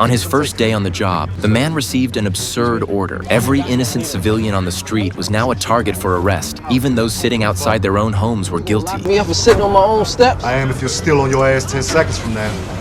On his first day on the job, the man received an absurd order. Every innocent civilian on the street was now a target for arrest. Even those sitting outside their own homes were guilty. Me up for sitting on my own steps? I am if you're still on your ass 10 seconds from now.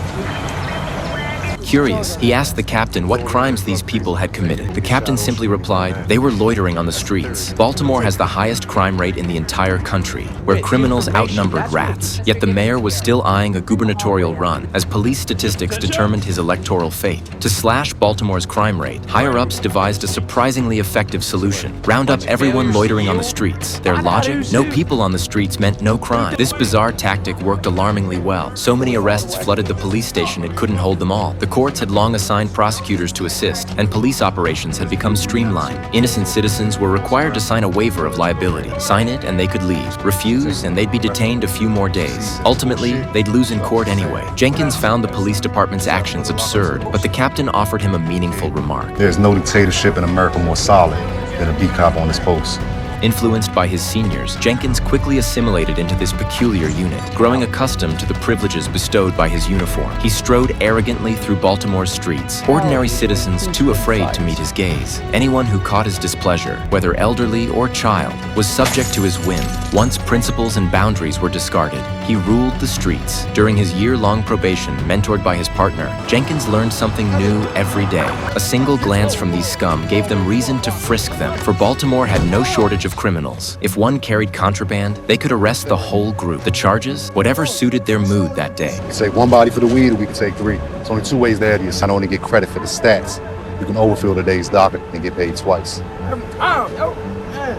Curious, he asked the captain what crimes these people had committed. The captain simply replied, they were loitering on the streets. Baltimore has the highest crime rate in the entire country, where criminals outnumbered rats. Yet the mayor was still eyeing a gubernatorial run, as police statistics determined his electoral fate. To slash Baltimore's crime rate, higher-ups devised a surprisingly effective solution. Round up everyone loitering on the streets. Their logic? No people on the streets meant no crime. This bizarre tactic worked alarmingly well. So many arrests flooded the police station it couldn't hold them all. The courts had long assigned prosecutors to assist, and police operations had become streamlined. Innocent citizens were required to sign a waiver of liability. Sign it and they could leave. Refuse and they'd be detained a few more days. Ultimately, they'd lose in court anyway. Jenkins found the police department's actions absurd, but the captain offered him a meaningful remark. There's no dictatorship in America more solid than a beat cop on this post. Influenced by his seniors, Jenkins quickly assimilated into this peculiar unit, growing accustomed to the privileges bestowed by his uniform. He strode arrogantly through Baltimore's streets, ordinary citizens too afraid to meet his gaze. Anyone who caught his displeasure, whether elderly or child, was subject to his whim. Once principles and boundaries were discarded, he ruled the streets. During his year-long probation, mentored by his partner, Jenkins learned something new every day. A single glance from these scum gave them reason to frisk them, for Baltimore had no shortage of criminals. If one carried contraband, they could arrest the whole group. The charges? Whatever suited their mood that day. We can take one body for the weed, or we can take 3. There's only 2 ways to add this. I don't want to get credit for the stats. You can overfill the day's docket and get paid twice.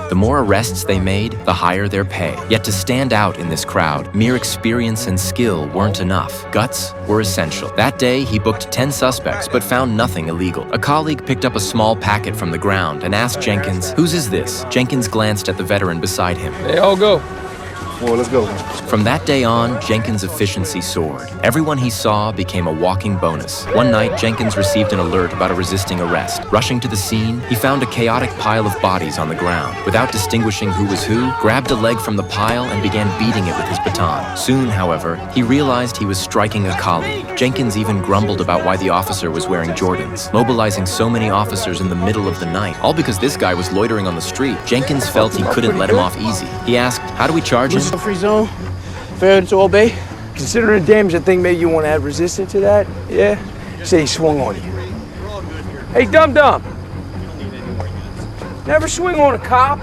The more arrests they made, the higher their pay. Yet to stand out in this crowd, mere experience and skill weren't enough. Guts were essential. That day, he booked 10 suspects, but found nothing illegal. A colleague picked up a small packet from the ground and asked Jenkins, "Whose is this?" Jenkins glanced at the veteran beside him. They all go. Well, let's go. From that day on, Jenkins' efficiency soared. Everyone he saw became a walking bonus. One night, Jenkins received an alert about a resisting arrest. Rushing to the scene, he found a chaotic pile of bodies on the ground. Without distinguishing who was who, grabbed a leg from the pile and began beating it with his baton. Soon, however, he realized he was striking a colleague. Jenkins even grumbled about why the officer was wearing Jordans, mobilizing so many officers in the middle of the night, all because this guy was loitering on the street. Jenkins felt he couldn't let him off easy. He asked, "How do we charge him?" Free zone, failure to obey. Considering the damage, I think maybe you want to add resistance to that. Yeah? Say he swung on you. Hey, dum-dum. Never swing on a cop.